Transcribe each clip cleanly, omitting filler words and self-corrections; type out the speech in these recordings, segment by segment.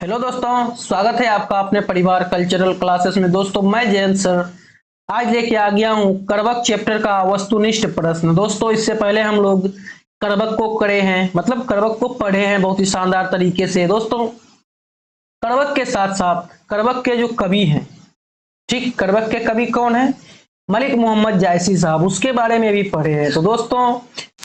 Hello दोस्तों, स्वागत है आपका अपने परिवार कल्चरल क्लासेस में। दोस्तों मैं जयंत सर आज लेके आ गया हूँ करवक चैप्टर का वस्तुनिष्ठ प्रश्न। दोस्तों इससे पहले हम लोग करवक को करे हैं, मतलब करवक को पढ़े हैं बहुत ही शानदार तरीके से। दोस्तों करवक के साथ साथ करवक के जो कवि हैं, ठीक, करवक के कवि कौन है? मलिक मोहम्मद जायसी साहब, उसके बारे में भी पढ़े हैं। तो दोस्तों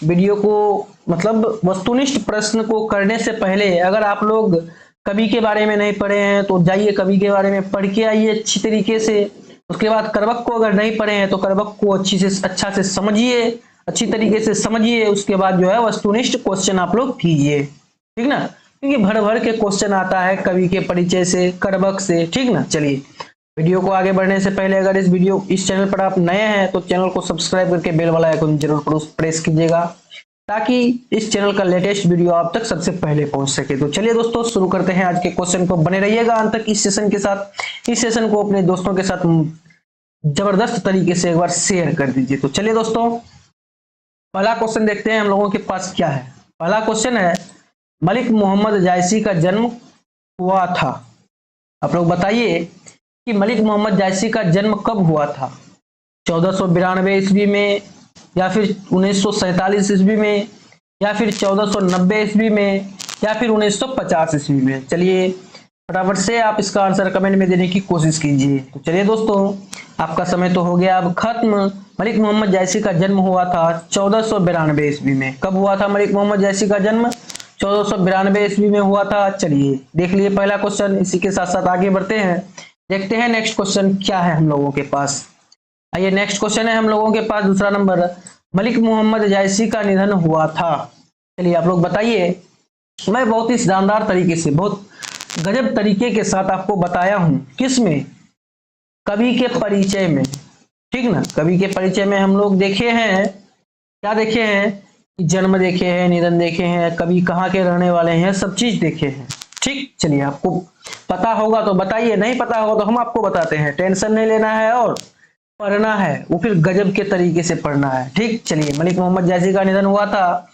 वीडियो को मतलब वस्तुनिष्ठ प्रश्न को करने से पहले अगर आप लोग कवि के बारे में नहीं पढ़े हैं तो जाइए कवि के बारे में पढ़ के आइए अच्छी तरीके से। उसके बाद करवक को अगर नहीं पढ़े हैं तो करवक को अच्छा से समझिए, अच्छी तरीके से समझिए। उसके बाद जो है वस्तुनिष्ठ क्वेश्चन आप लोग कीजिए, ठीक ना, क्योंकि भर भर के क्वेश्चन आता है कवि के परिचय से, करवक से, ठीक ना। चलिए वीडियो को आगे बढ़ने से पहले अगर इस चैनल पर आप नए हैं तो चैनल को सब्सक्राइब करके बेल वाला आइकन जरूर प्रेस कीजिएगा ताकि इस चैनल का लेटेस्ट वीडियो आप तक सबसे पहले पहुंच सके। तो चलिए दोस्तों शुरू करते हैं आज के क्वेश्चन को। बने रहिएगा अंत तक इस सेशन के साथ। इस सेशन को अपने दोस्तों के साथ जबरदस्त तरीके से एक बार शेयर कर दीजिए। तो चलिए दोस्तों पहला क्वेश्चन देखते हैं हम लोगों के पास क्या है। पहला क्वेश्चन है, मलिक मोहम्मद जायसी का जन्म हुआ था। आप लोग बताइए कि मलिक मोहम्मद जायसी का जन्म कब हुआ था? 1492 ईस्वी में, या फिर 1947 ईस्वी में, या फिर 1490 ईस्वी में, या फिर 1950 ईस्वी में? चलिए फटाफट से आप इसका आंसर कमेंट में देने की कोशिश कीजिए। तो चलिए दोस्तों आपका समय तो हो गया अब खत्म। मलिक मोहम्मद जायसी का जन्म हुआ था 1492 ईस्वी में। कब हुआ था मलिक मोहम्मद जायसी का जन्म? 1492 ईस्वी में हुआ था। चलिए देख लिए पहला क्वेश्चन। इसी के साथ साथ आगे बढ़ते हैं, देखते हैं नेक्स्ट क्वेश्चन क्या है हम लोगों के पास। आइए नेक्स्ट क्वेश्चन है हम लोगों के पास दूसरा नंबर, मलिक मोहम्मद जायसी का निधन हुआ था। चलिए आप लोग बताइए। मैं बहुत ही शानदार तरीके से, बहुत गजब तरीके के साथ आपको बताया हूं, किस में? कवि के परिचय में, ठीक ना। कवि के परिचय में हम लोग देखे हैं, क्या देखे हैं? जन्म देखे हैं, निधन देखे हैं, कवि कहाँ के रहने वाले हैं, सब चीज देखे हैं, ठीक। चलिए आपको पता होगा तो बताइए, नहीं पता होगा तो हम आपको बताते हैं। टेंशन नहीं लेना है और पढ़ना है, वो फिर गजब के तरीके से पढ़ना है, ठीक। चलिए मलिक मोहम्मद जायसी का निधन हुआ था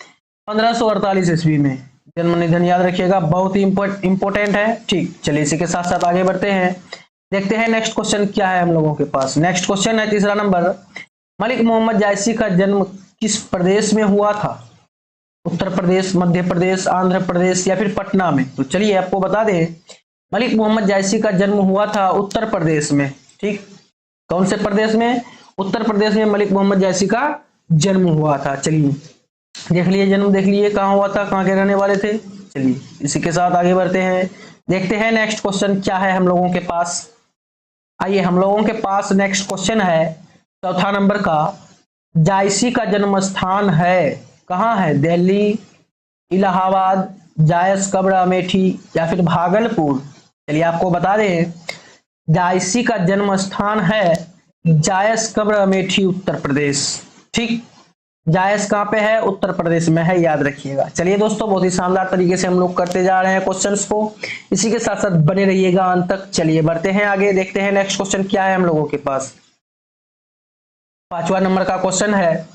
1548 ईस्वी में। जन्म निधन याद रखिएगा, बहुत ही इंपॉर्टेंट है, ठीक। चलिए इसी के साथ साथ आगे बढ़ते हैं, देखते हैं नेक्स्ट क्वेश्चन क्या है हम लोगों के पास। नेक्स्ट क्वेश्चन है तीसरा नंबर, मलिक मोहम्मद जायसी का जन्म किस प्रदेश में हुआ था? उत्तर प्रदेश, मध्य प्रदेश, आंध्र प्रदेश, या फिर पटना में? तो चलिए आपको बता दें, मलिक मोहम्मद जायसी का जन्म हुआ था उत्तर प्रदेश में, ठीक। कौन से प्रदेश में? उत्तर प्रदेश में मलिक मोहम्मद जायसी का जन्म हुआ था। चलिए देख लिए, जन्म देख लिए, कहाँ हुआ था, कहाँ के रहने वाले थे। चलिए इसी के साथ आगे बढ़ते हैं, देखते हैं नेक्स्ट क्वेश्चन क्या है हम लोगों के पास। आइए हम लोगों के पास नेक्स्ट क्वेश्चन है चौथा नंबर का, जायसी का जन्म स्थान है कहाँ है? दिल्ली, इलाहाबाद, जायस कब्र अमेठी, या फिर भागलपुर? चलिए आपको बता दें, जायसी का जन्म स्थान है जायस कब्र अमेठी, उत्तर प्रदेश, ठीक। जायस कहाँ पे है? उत्तर प्रदेश में है, याद रखिएगा। चलिए दोस्तों बहुत ही शानदार तरीके से हम लोग करते जा रहे हैं क्वेश्चंस को, इसी के साथ साथ बने रहिएगा अंत तक। चलिए बढ़ते हैं आगे, देखते हैं नेक्स्ट क्वेश्चन क्या है हम लोगों के पास। पांचवा नंबर का क्वेश्चन है,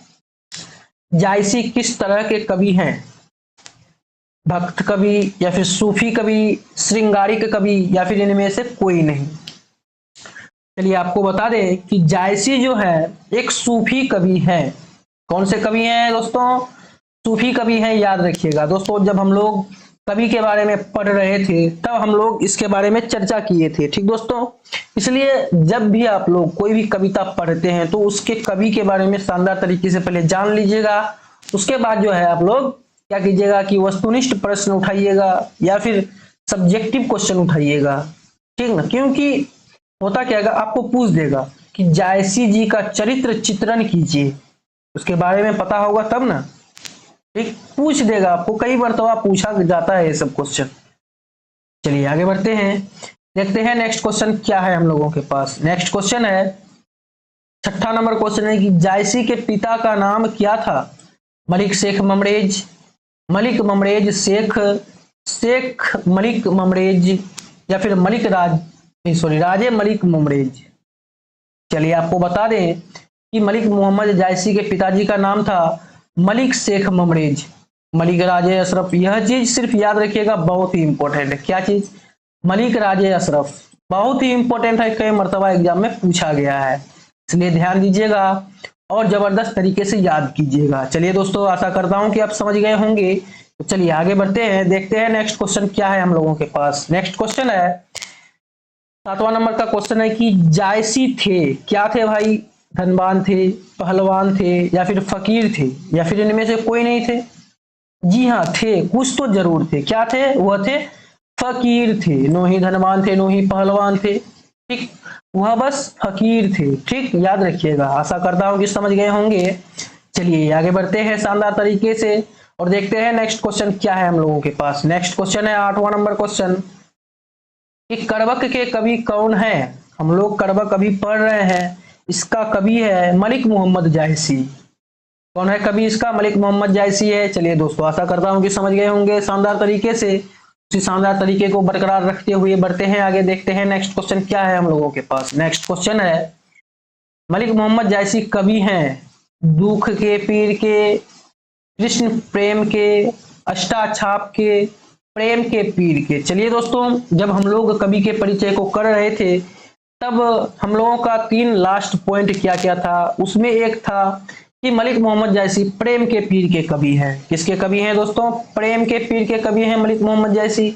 जायसी किस तरह के कवि हैं? भक्त कवि, या फिर सूफी कवि, श्रृंगारिक कवि, या फिर इनमें से कोई नहीं? चलिए आपको बता दें कि जायसी जो है एक सूफी कवि है। कौन से कवि हैं दोस्तों? सूफी कवि हैं, याद रखिएगा। दोस्तों जब हम लोग कवि के बारे में पढ़ रहे थे तब हम लोग इसके बारे में चर्चा किए थे, ठीक दोस्तों। इसलिए जब भी आप लोग कोई भी कविता पढ़ते हैं तो उसके कवि के बारे में शानदार तरीके से पहले जान लीजिएगा। उसके बाद जो है आप लोग क्या कीजिएगा कि वस्तुनिष्ठ प्रश्न उठाइएगा या फिर सब्जेक्टिव क्वेश्चन उठाइएगा, ठीक ना। क्योंकि होता क्या है, आपको पूछ देगा कि जायसी जी का चरित्र चित्रण कीजिए, उसके बारे में पता होगा तब ना, ठीक। पूछ देगा आपको, कई मरतबा पूछा जाता है ये सब क्वेश्चन। चलिए आगे बढ़ते हैं, देखते हैं नेक्स्ट क्वेश्चन क्या है हम लोगों के पास। नेक्स्ट क्वेश्चन है छठा नंबर क्वेश्चन है कि जायसी के पिता का नाम क्या था? मलिक शेख ममरेज, मलिक ममरेज शेख, शेख मलिक ममरेज, या फिर राजे मलिक ममरेज? चलिए आपको बता दें कि मलिक मोहम्मद जायसी के पिताजी का नाम था मलिक शेख ममरेज, मलिक राजे अशरफ। यह चीज सिर्फ याद रखिएगा, बहुत ही इंपॉर्टेंट है। क्या चीज? मलिक राजे अशरफ। बहुत ही इंपॉर्टेंट है, कई मर्तबा एग्जाम में पूछा गया है, इसलिए ध्यान दीजिएगा और जबरदस्त तरीके से याद कीजिएगा। चलिए दोस्तों, आशा करता हूं कि आप समझ गए होंगे। तो चलिए आगे बढ़ते हैं, देखते हैं नेक्स्ट क्वेश्चन क्या है हम लोगों के पास। नेक्स्ट क्वेश्चन है 7वां नंबर का क्वेश्चन है कि जायसी थे, क्या थे भाई? धनवान थे, पहलवान थे, या फिर फकीर थे, या फिर इनमें से कोई नहीं थे? जी हाँ, थे, कुछ तो जरूर थे। क्या थे? वह थे फकीर थे। नो ही धनवान थे, नो ही पहलवान थे, ठीक, वह बस फकीर थे। ठीक, याद रखिएगा। आशा करता हूं कि समझ गए होंगे। चलिए आगे बढ़ते हैं शानदार तरीके से और देखते हैं नेक्स्ट क्वेश्चन क्या है हम लोगों के पास। नेक्स्ट क्वेश्चन है 8वां नंबर क्वेश्चन कि करबक के कवि कौन है? हम लोग करबक अभी पढ़ रहे हैं, इसका कवि है मलिक मोहम्मद जायसी। कौन है कवि इसका? मलिक मोहम्मद जायसी है। चलिए दोस्तों, आशा करता हूं कि समझ गए होंगे शानदार तरीके से। उसी शानदार तरीके को बरकरार रखते हुए बढ़ते हैं आगे, देखते हैं नेक्स्ट क्वेश्चन क्या है हम लोगों के पास। नेक्स्ट क्वेश्चन है मलिक मोहम्मद जायसी कवि हैं दुख के, पीर के, कृष्ण प्रेम के, अष्टाछाप के, प्रेम के पीर के। चलिए दोस्तों, जब हम लोग कवि के परिचय को कर रहे थे तब हम लोगों का 3 लास्ट पॉइंट क्या क्या था, उसमें एक था कि मलिक मोहम्मद जायसी प्रेम के पीर के कवि हैं। किसके कवि हैं दोस्तों? प्रेम के पीर के कवि हैं मलिक मोहम्मद जायसी।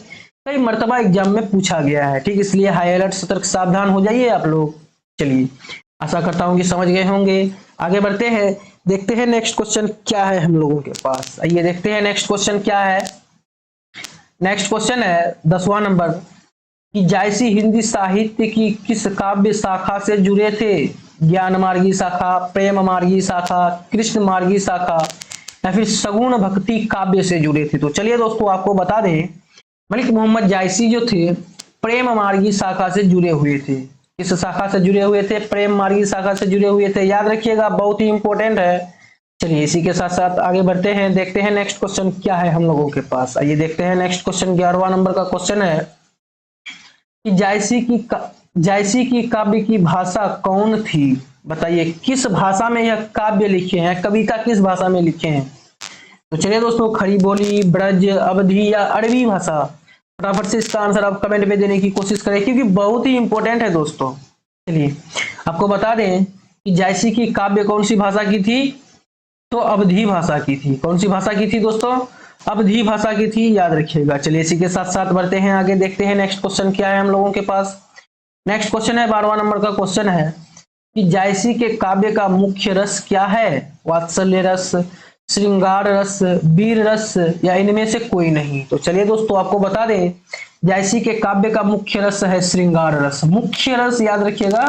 कई मर्तबा एग्जाम में पूछा गया है, ठीक, इसलिए हाई अलर्ट, सतर्क, सावधान हो जाइए आप लोग। चलिए, आशा करता हूं कि समझ गए होंगे। आगे बढ़ते हैं, देखते हैं नेक्स्ट क्वेश्चन क्या है हम लोगों के पास। आइए देखते हैं नेक्स्ट क्वेश्चन क्या है। नेक्स्ट क्वेश्चन है 10वां नंबर कि जायसी हिंदी साहित्य की किस काव्य शाखा से जुड़े थे? ज्ञान मार्गी शाखा, प्रेम मार्गी शाखा, कृष्ण मार्गी शाखा, या फिर सगुण भक्ति काव्य से जुड़े थे? तो चलिए दोस्तों, आपको बता दें, मलिक मोहम्मद जायसी जो थे प्रेम मार्गी शाखा से जुड़े हुए थे। किस शाखा से जुड़े हुए थे? प्रेम मार्गी शाखा से जुड़े हुए थे। याद रखिएगा, बहुत ही इंपॉर्टेंट है। चलिए इसी के साथ साथ आगे बढ़ते हैं, देखते हैं नेक्स्ट क्वेश्चन क्या है हम लोगों के पास। आइए देखते हैं नेक्स्ट क्वेश्चन। 11वां नंबर का क्वेश्चन है कि जायसी की काव्य की भाषा कौन थी? बताइए, किस भाषा में यह काव्य लिखे हैं, कविता किस भाषा में लिखे हैं? तो चलिए दोस्तों, खड़ी बोली, ब्रज, अवधी या अरबी भाषा? फटाफट से इसका आंसर आप कमेंट में देने की कोशिश करें, क्योंकि बहुत ही इंपॉर्टेंट है दोस्तों। चलिए आपको बता दें कि जायसी की काव्य कौन सी भाषा की थी? तो अवधी भाषा की थी। कौन सी भाषा की थी दोस्तों? अवधी भाषा की थी, याद रखिएगा। चलिए इसी के साथ साथ बढ़ते हैं आगे, देखते हैं नेक्स्ट क्वेश्चन क्या है हम लोगों के पास। नेक्स्ट क्वेश्चन है 12वां नंबर का क्वेश्चन है कि जायसी के काव्य का मुख्य रस क्या है? वात्सल्य रस, श्रृंगार रस, वीर रस, या इनमें से कोई नहीं? तो चलिए दोस्तों, आपको बता दें, जायसी के काव्य का मुख्य रस है श्रृंगार रस। मुख्य रस याद रखिएगा,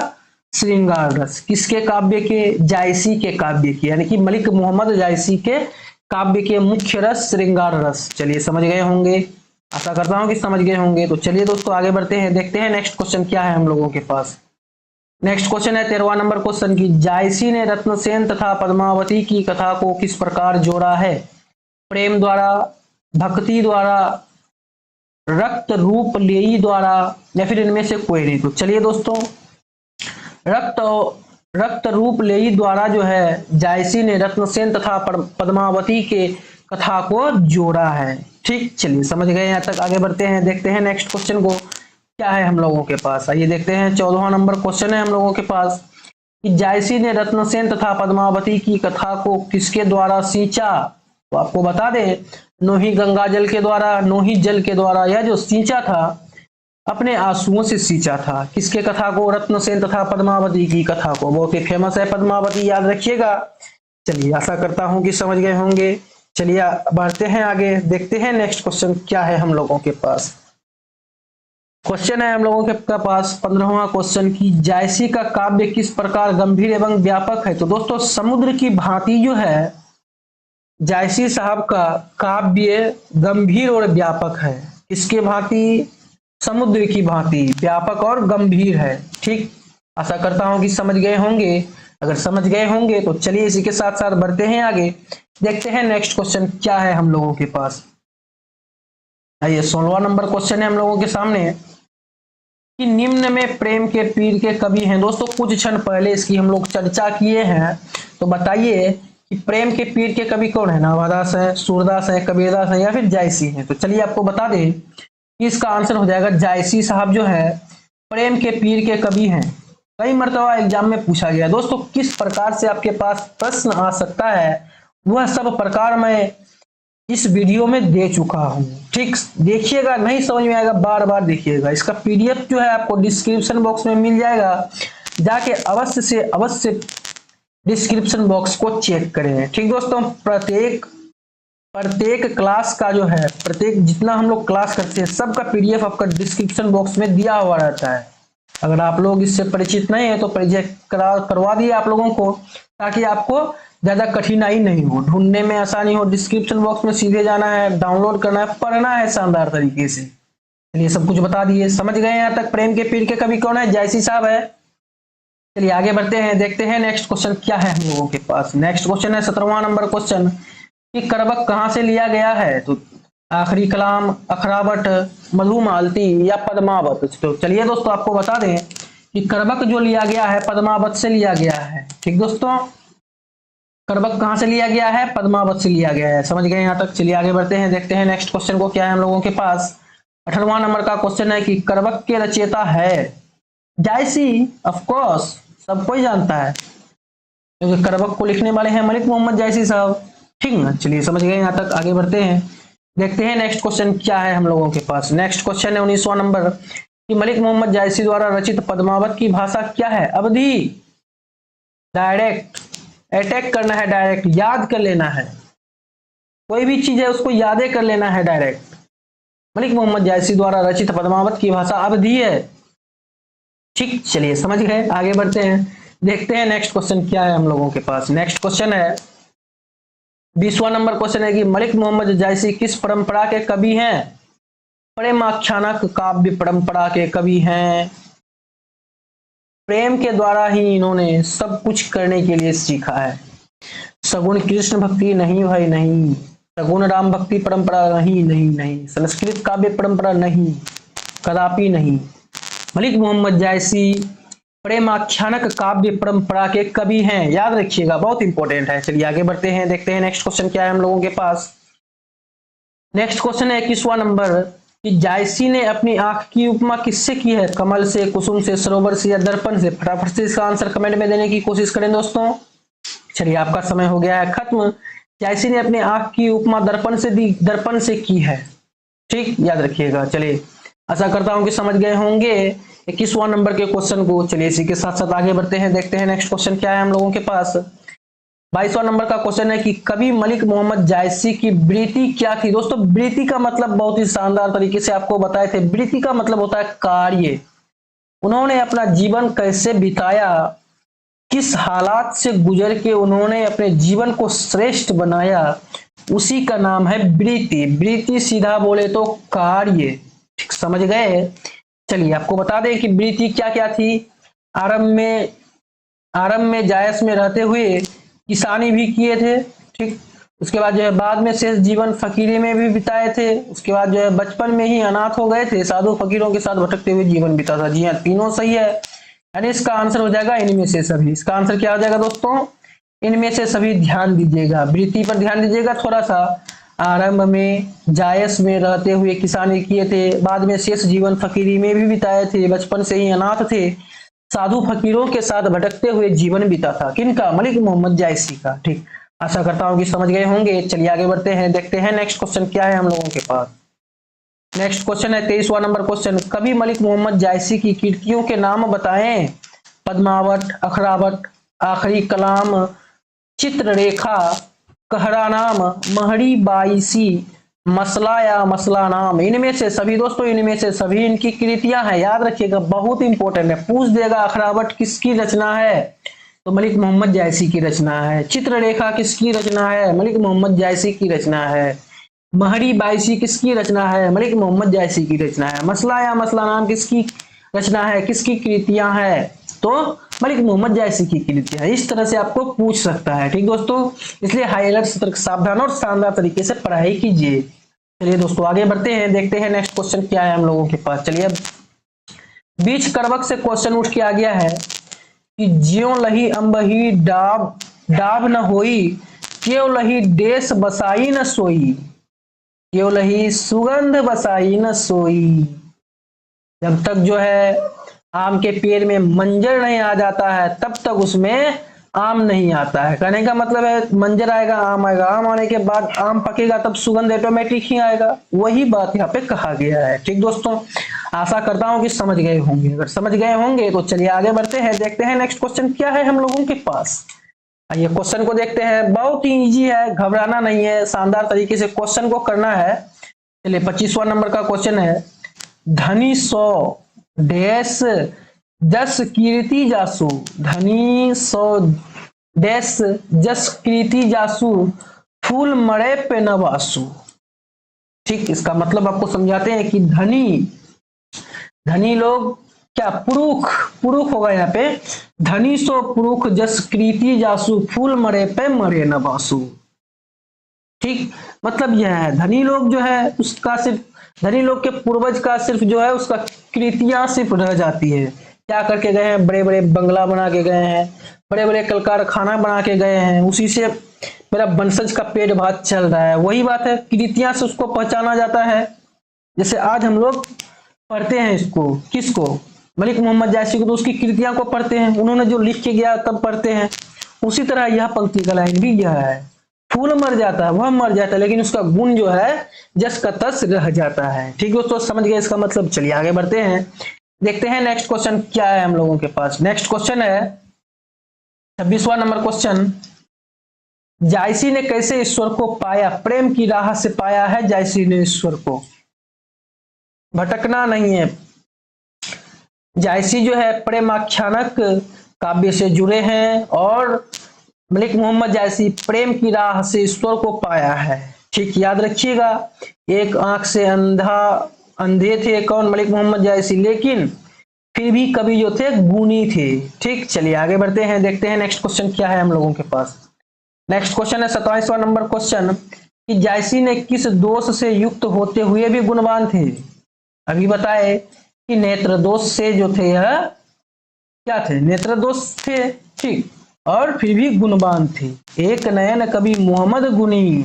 श्रृंगार रस। किसके काव्य के? जायसी के काव्य के, यानी कि मलिक मोहम्मद जायसी के काव्य के मुख्य रस श्रृंगार रस। चलिए समझ गए होंगे, आशा करता हूं कि समझ गए होंगे। तो चलिए दोस्तों, आगे बढ़ते हैं, देखते हैं नेक्स्ट क्वेश्चन क्या है हम लोगों के पास। नेक्स्ट क्वेश्चन है 13वां नंबर क्वेश्चन की जायसी ने रत्नसेन तथा पद्मावती की कथा को किस प्रकार जोड़ा है? प्रेम द्वारा, भक्ति द्वारा, रक्त रूप लेई द्वारा, या फिर इनमें से कोई नहीं? तो चलिए दोस्तों, रक्त रूप लेई द्वारा जो है जायसी ने रत्नसेन तथा पद्मावती के कथा को जोड़ा है। ठीक, चलिए समझ गए यहाँ तक। आगे बढ़ते हैं, देखते हैं नेक्स्ट क्वेश्चन को क्या है हम लोगों के पास। आइए देखते हैं 14वां नंबर क्वेश्चन है हम लोगों के पास कि जायसी ने रत्नसेन तथा पद्मावती की कथा को किसके द्वारा सींचा? तो आपको बता दें, नोही गंगा जल के द्वारा, नोही जल के द्वारा। यह जो सींचा था अपने आंसुओं से सींचा था। किसके कथा को? रत्नसेन तथा पद्मावती की कथा को। बहुत ही फेमस है पद्मावती, याद रखिएगा। चलिए आशा करता हूं कि समझ गए होंगे। चलिए बढ़ते हैं आगे, देखते हैं नेक्स्ट क्वेश्चन क्या है हम लोगों के पास। क्वेश्चन है हम लोगों के पास 15वां क्वेश्चन की जायसी का काव्य किस प्रकार गंभीर एवं व्यापक है? तो दोस्तों, समुद्र की भांति जो है जायसी साहब का काव्य गंभीर और व्यापक है। किसके भांति? समुद्र की भांति व्यापक और गंभीर है। ठीक, आशा करता हूं कि समझ गए होंगे। अगर समझ गए होंगे तो चलिए इसी के साथ साथ बढ़ते हैं आगे, देखते हैं नेक्स्ट क्वेश्चन क्या है हम लोगों के पास। आइए 16वां नंबर क्वेश्चन है हम लोगों के सामने कि निम्न में प्रेम के पीर के कवि हैं। दोस्तों, कुछ क्षण पहले इसकी हम लोग चर्चा किए हैं, तो बताइए कि प्रेम के पीर के कवि कौन है? नाभादास है, सूरदास है, कबीरदास है, या फिर जायसी है? तो चलिए आपको बता दें, इसका आंसर हो जाएगा जायसी साहब जो है प्रेम के पीर के कवि हैं। कई मर्तबा एग्जाम में पूछा गया। दोस्तों किस प्रकार से आपके पास प्रश्न आ सकता है वह सब प्रकार मैं इस वीडियो में दे चुका हूं। ठीक, देखिएगा, नहीं समझ में आएगा बार बार देखिएगा। इसका पीडीएफ जो है आपको डिस्क्रिप्शन बॉक्स में मिल जाएगा, जाके अवश्य से अवश्य डिस्क्रिप्शन बॉक्स को चेक करें। ठीक दोस्तों, प्रत्येक क्लास का जो है, प्रत्येक जितना हम लोग क्लास करते हैं सबका पीडीएफ आपका डिस्क्रिप्शन बॉक्स में दिया हुआ रहता है। अगर आप लोग इससे परिचित नहीं है तो परिचय करवा दिए आप लोगों को, ताकि आपको ज्यादा कठिनाई नहीं हो, ढूंढने में आसानी हो। डिस्क्रिप्शन बॉक्स में सीधे जाना है, डाउनलोड करना है, पढ़ना है शानदार तरीके से। चलिए सब कुछ बता दिए, समझ गए यहाँ तक। प्रेम के पीर के कवि कौन है? जायसी साहब है। चलिए आगे बढ़ते हैं, देखते हैं नेक्स्ट क्वेश्चन क्या है हम लोगों के पास। नेक्स्ट क्वेश्चन है 17वां नंबर क्वेश्चन कि करबक कहां से लिया गया है? तो आखिरी कलाम, अखरावट, मधुमालती या पद्मावत। तो चलिए दोस्तों आपको बता दें कि करबक जो लिया गया है पद्मावत से लिया गया है। ठीक दोस्तों, करबक कहां से लिया गया है? पद्मावत से लिया गया है। समझ गए यहाँ तक। चलिए आगे बढ़ते हैं, देखते हैं नेक्स्ट क्वेश्चन को क्या है हम लोगों के पास। 18वां नंबर का क्वेश्चन है कि करबक के रचयिता है जायसी। ऑफ कोर्स सब कोई जानता है, क्योंकि करबक को लिखने वाले हैं मलिक मोहम्मद जायसी साहब। ठीक ना, चलिए समझ गए यहाँ तक। आगे बढ़ते हैं, देखते हैं नेक्स्ट क्वेश्चन क्या है हम लोगों के पास। नेक्स्ट क्वेश्चन है 19वां नंबर कि मलिक मोहम्मद जायसी द्वारा रचित पद्मावत की भाषा क्या है? अवधी। डायरेक्ट अटैक करना है, डायरेक्ट याद कर लेना है। कोई भी चीज है उसको यादें कर लेना है डायरेक्ट। मलिक मोहम्मद जायसी द्वारा रचित पद्मावत की भाषा अवधी है। ठीक, चलिए समझ गए। आगे बढ़ते हैं, देखते हैं नेक्स्ट क्वेश्चन क्या है हम लोगों के पास। नेक्स्ट क्वेश्चन है 20वां नंबर क्वेश्चन है कि मलिक मोहम्मद जायसी किस परंपरा के कवि हैं? प्रेमाख्यानक काव्य परंपरा के कवि हैं। प्रेम के द्वारा ही इन्होंने सब कुछ करने के लिए सीखा है। सगुण कृष्ण भक्ति नहीं भाई नहीं, सगुण राम भक्ति परंपरा नहीं नहीं नहीं, संस्कृत काव्य परंपरा नहीं, कदापि नहीं। मलिक मोहम्मद जायसी प्रेमाख्यानक काव्य परंपरा के कवि हैं, याद रखिएगा, बहुत इंपॉर्टेंट है। चलिए आगे बढ़ते हैं, देखते हैं नेक्स्ट क्वेश्चन क्या है हम लोगों के पास। नेक्स्ट क्वेश्चन है 21वां नंबर कि जायसी ने अपनी आंख की उपमा किससे की है? कमल से, कुसुम से, सरोवर से या दर्पण से? फटाफट से इसका आंसर कमेंट में देने की कोशिश करें दोस्तों। चलिए आपका समय हो गया है खत्म। जायसी ने अपनी आंख की उपमा दर्पण से दी, दर्पण से की है। ठीक, याद रखिएगा। चलिए आशा करता हूं कि समझ गए होंगे 21वां नंबर के क्वेश्चन को। चलिए इसी के साथ साथ आगे बढ़ते हैं, देखते हैं नेक्स्ट क्वेश्चन क्या है हम लोगों के पास। 22वां नंबर का क्वेश्चन है कि कवि मलिक मोहम्मद जायसी की वृत्ति क्या थी? दोस्तों वृत्ति का मतलब बहुत ही शानदार तरीके से आपको बताए थे। वृत्ति का मतलब होता है कार्य। उन्होंने अपना जीवन कैसे बिताया, किस हालात से गुजर के उन्होंने अपने जीवन को श्रेष्ठ बनाया, उसी का नाम है वृत्ति। वृत्ति सीधा बोले तो कार्य। ठीक, समझ गए। चलिए आपको बता दें कि वृत्ति क्या क्या थी। आरंभ में जायस में रहते हुए किसानी भी किए थे। ठीक, उसके बाद जो है बाद में शेष जीवन फकीरी में भी बिताए थे। उसके बाद जो है बचपन में ही अनाथ हो गए थे, साधु फकीरों के साथ भटकते हुए जीवन बिता था। जी हाँ, तीनों सही है, यानी इसका आंसर हो जाएगा इनमें से सभी। इसका आंसर क्या हो जाएगा दोस्तों? इनमें से सभी। ध्यान दीजिएगा, वृत्ति पर ध्यान दीजिएगा थोड़ा सा। आरंभ में जायस में रहते हुए किसानी किए थे, बाद में शेष जीवन फकीरी में भी बिताए थे, बचपन से ही अनाथ थे, साधु फकीरों के साथ भटकते हुए जीवन बीता था। किनका? मलिक मोहम्मद जायसी का। ठीक, आशा करता हूं कि समझ गए होंगे। चलिए आगे बढ़ते हैं, देखते हैं नेक्स्ट क्वेश्चन क्या है हम लोगों के पास। नेक्स्ट क्वेश्चन है 23वां नंबर क्वेश्चन। कवि मलिक मोहम्मद जायसी की कृतियों के नाम बताएं। पद्मावत, अखरावट, आखिरी कलाम, चित्ररेखा, कहरा नाम, महरी बाईसी, मसला या मसला नाम। इनमें से सभी दोस्तों, इनमें से सभी इनकी कृतियां हैं, याद रखिएगा, बहुत इंपॉर्टेंट है। पूछ देगा अखरावट किसकी रचना है? तो मलिक मोहम्मद जायसी की रचना है। चित्ररेखा किसकी रचना है? मलिक मोहम्मद जायसी की रचना है। महरी बाईसी किसकी रचना है? मलिक मोहम्मद जायसी की रचना है। मसला या मसला नाम किसकी रचना है, किसकी कृतियां है? तो मलिक मोहम्मद जायसी की कृतियां है। इस तरह से आपको पूछ सकता है। ठीक दोस्तों, इसलिए हाई अलर्ट, सतर्क, सावधान और शानदार तरीके से पढ़ाई कीजिए। चलिए दोस्तों आगे बढ़ते हैं, देखते हैं नेक्स्ट क्वेश्चन क्या है हम लोगों के पास। चलिए अब बीच करवक से क्वेश्चन उठ के आ गया है कि ज्यों लही अंबही डाब, डाब न होई, क्यों लही देश बसाई न सोई। क्यों लही सुगंध बसाई न सोई। जब तक जो है आम के पेड़ में मंजर नहीं आ जाता है तब तक उसमें आम नहीं आता है। कहने का मतलब है मंजर आएगा, आम आएगा, आम आने के बाद आम पकेगा तब सुगंध ऑटोमेटिक ही आएगा। वही बात यहाँ पे कहा गया है। ठीक दोस्तों, आशा करता हूं कि समझ गए होंगे। अगर समझ गए होंगे तो चलिए आगे बढ़ते हैं, देखते हैं नेक्स्ट क्वेश्चन क्या है हम लोगों के पास। आइए क्वेश्चन को देखते हैं। बहुत ही इजी है, घबराना नहीं है, शानदार तरीके से क्वेश्चन को करना है। चलिए 25वां नंबर का क्वेश्चन है, धनी 100 डैश जस कीर्ति जासु। धनी 100 डैश जस कीर्ति जासु, फूल मरे पे न वासु। ठीक, इसका मतलब आपको समझाते हैं कि धनी लोग क्या, पुरुष पुरुष होगा यहाँ पे। धनी 100 पुरुष जस कीर्ति जासु, फूल मरे पे मरे न वासु। ठीक, मतलब यह है धनी लोग जो है उसका सिर्फ, धनी लोग के पूर्वज का सिर्फ जो है उसका कृतियां सिर्फ रह जाती है। क्या करके गए हैं, बड़े बड़े बंगला बना के गए हैं, बड़े बड़े कल कारखाना बना के गए हैं, उसी से मेरा वंशज का पेट भात चल रहा है। वही बात है, कृतियां से उसको पहचाना जाता है। जैसे आज हम लोग पढ़ते हैं इसको, किसको, मलिक मोहम्मद जायसी को, तो उसकी कृतियां को पढ़ते हैं, उन्होंने जो लिख के गया तब पढ़ते हैं। उसी तरह यह पंक्ति का लाइन भी यह है, फूल मर जाता है, वह मर जाता है, लेकिन उसका गुण जो है जस का तस रह जाता है। ठीक दोस्तों, समझ गए इसका मतलब। चलिए आगे बढ़ते हैं, देखते हैं नेक्स्ट क्वेश्चन क्या है हम लोगों के पास। नेक्स्ट क्वेश्चन है 26वां नंबर क्वेश्चन, जायसी ने कैसे ईश्वर को पाया। प्रेम की राह से पाया है जायसी ने ईश्वर को, भटकना नहीं है। जायसी जो है प्रेमाख्यानक काव्य से जुड़े हैं और मलिक मोहम्मद जायसी प्रेम की राह से ईश्वर को पाया है। ठीक, याद रखिएगा, एक आंख से अंधे थे कौन, मलिक मोहम्मद जायसी, लेकिन फिर भी कवि जो थे गुणी थे। ठीक, चलिए आगे बढ़ते हैं, देखते हैं नेक्स्ट क्वेश्चन क्या है हम लोगों के पास। नेक्स्ट क्वेश्चन है 27वां नंबर क्वेश्चन, कि जायसी ने किस दोष से युक्त होते हुए भी गुणवान थे। अभी बताए कि नेत्र दोष से जो थे यह क्या थे, नेत्र दोष थे। ठीक, और फिर भी गुणवान थे, एक नयन कवि मोहम्मद गुनी।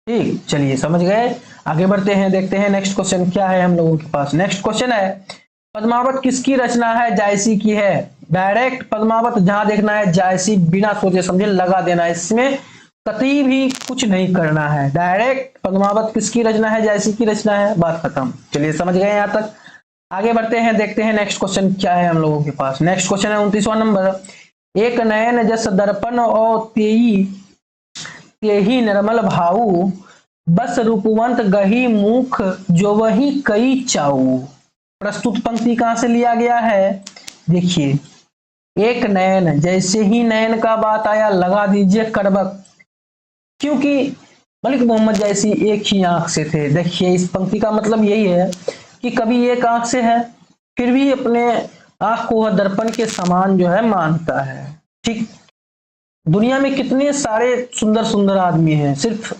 ठीक, चलिए समझ गए, आगे बढ़ते हैं, देखते हैं नेक्स्ट क्वेश्चन क्या है हम लोगों के पास। नेक्स्ट क्वेश्चन है, पद्मावत किसकी रचना है, जायसी की है। डायरेक्ट पद्मावत जहां देखना है जायसी, बिना सोचे समझे लगा देना है, इसमें कतई भी कुछ नहीं करना है। डायरेक्ट पद्मावत किसकी रचना है, जायसी की रचना है, बात खत्म। चलिए समझ गए यहां तक, आगे बढ़ते हैं, देखते हैं नेक्स्ट क्वेश्चन क्या है हम लोगों के पास। नेक्स्ट क्वेश्चन है 29वां नंबर, एक नयन जस दर्पण और तेही निर्मल भाऊ, बस रूपवंत गही मुख जो वही कई चाऊ। प्रस्तुत पंक्ति कहां से लिया गया है, देखिए, एक नयन, जैसे ही नयन का बात आया लगा दीजिए करबक, क्योंकि मलिक मोहम्मद जायसी एक ही आंख से थे। देखिए इस पंक्ति का मतलब यही है कि कभी एक आंख से है फिर भी अपने आंख को वह दर्पण के समान जो है मानता है। ठीक, दुनिया में कितने सारे सुंदर सुंदर आदमी हैं, सिर्फ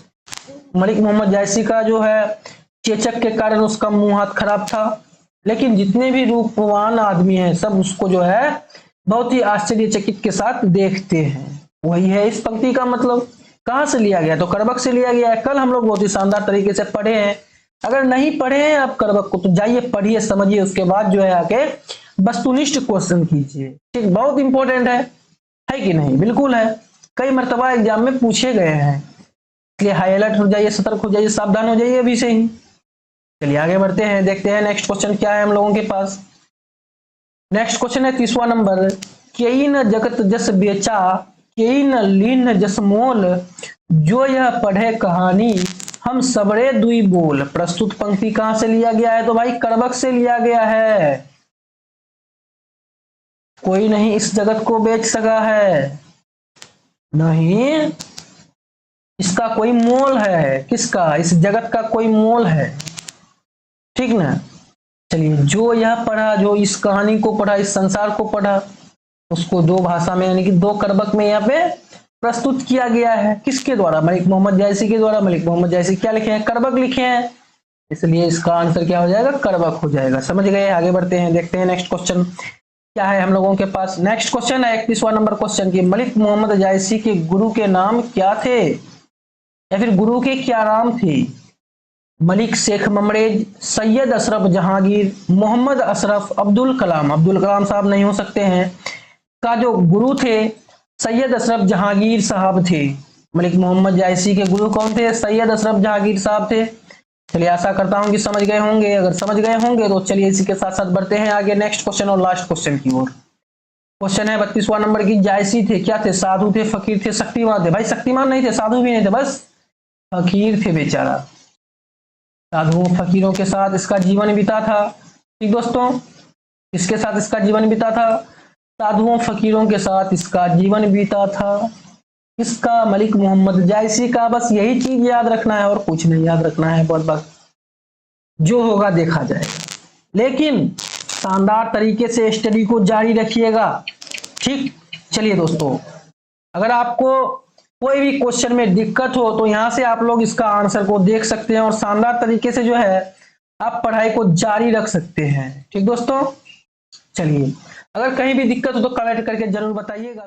मलिक मोहम्मद जायसी का जो है चेचक के कारण उसका मुंह हाथ खराब था, लेकिन जितने भी रूपवान आदमी हैं सब उसको जो है बहुत ही आश्चर्यचकित के साथ देखते हैं। वही है इस पंक्ति का मतलब। कहां से लिया गया, तो करबक से लिया गया है। कल हम लोग बहुत ही शानदार तरीके से पढ़े हैं। अगर नहीं पढ़े हैं आप करबक को तो जाइए पढ़िए, समझिए, उसके बाद जो है आके वस्तुनिष्ठ क्वेश्चन कीजिए। ठीक, बहुत इंपॉर्टेंट है कि नहीं, बिल्कुल है, कई मर्तबा एग्जाम में पूछे गए हैं, इसलिए हाई अलर्ट हो जाइए, सतर्क हो जाइए, सावधान हो जाइए अभी से ही। चलिए आगे बढ़ते हैं, देखते हैं नेक्स्ट क्वेश्चन क्या है हम लोगों के पास। नेक्स्ट क्वेश्चन है 30वां नंबर, कई न जगत जस बेचा, कई न लीन जस मोल, जो यह पढ़े कहानी हम सबरे दुई बोल। प्रस्तुत पंक्ति कहां से लिया गया है, तो भाई करबक से लिया गया है। कोई नहीं इस जगत को बेच सका है, नहीं इसका कोई मोल है, किसका, इस जगत का कोई मोल है। ठीक ना, चलिए, जो यह पढ़ा, जो इस कहानी को पढ़ा, इस संसार को पढ़ा, उसको दो भाषा में यानी कि दो करबक में यहाँ पे प्रस्तुत किया गया है। किसके द्वारा, मलिक मोहम्मद जायसी के द्वारा। मलिक मोहम्मद जायसी क्या लिखे हैं, करबक लिखे हैं, इसलिए इसका आंसर क्या हो जाएगा, करबक हो जाएगा। समझ गए, आगे बढ़ते हैं, देखते हैं नेक्स्ट क्वेश्चन क्या है हम लोगों के पास। नेक्स्ट क्वेश्चन है 31वां नंबर क्वेश्चन की, मलिक मोहम्मद जायसी के गुरु के नाम क्या थे, या फिर गुरु के क्या नाम थे। मलिक शेख ममरेज, सैयद अशरफ जहांगीर, मोहम्मद अशरफ, अब्दुल कलाम। अब्दुल कलाम साहब नहीं हो सकते हैं। का जो गुरु थे सैयद अशरफ जहांगीर साहब थे। मलिक मोहम्मद जायसी के गुरु कौन थे? सैयद अशरफ जहांगीर साहब थे। चलिए आशा करता हूं कि समझ गए होंगे। अगर समझ गए होंगे तो चलिए इसी के साथ साथ बढ़ते हैं आगे नेक्स्ट क्वेश्चन और लास्ट क्वेश्चन की ओर। क्वेश्चन है 32वां नंबर की। जायसी थे, क्या थे? साधु थे, फकीर थे, शक्तिमान थे? भाई शक्तिमान नहीं थे, साधु भी नहीं थे, बस फकीर थे बेचारा। साधुओं फकीरों के साथ इसका जीवन बीता था। ठीक दोस्तों, इसके साथ इसका जीवन बीता था, साधुओं फकीरों के साथ इसका जीवन बीता था। इसका मलिक मोहम्मद जायसी का। बस यही चीज याद रखना है और कुछ नहीं याद रखना है। बहुत बस जो होगा देखा जाएगा, लेकिन शानदार तरीके से स्टडी को जारी रखिएगा। ठीक, चलिए दोस्तों, अगर आपको कोई भी क्वेश्चन में दिक्कत हो तो यहां से आप लोग इसका आंसर को देख सकते हैं और शानदार तरीके से जो है आप पढ़ाई को जारी रख सकते हैं। ठीक दोस्तों, चलिए अगर कहीं भी दिक्कत हो तो कमेंट करके जरूर बताइएगा।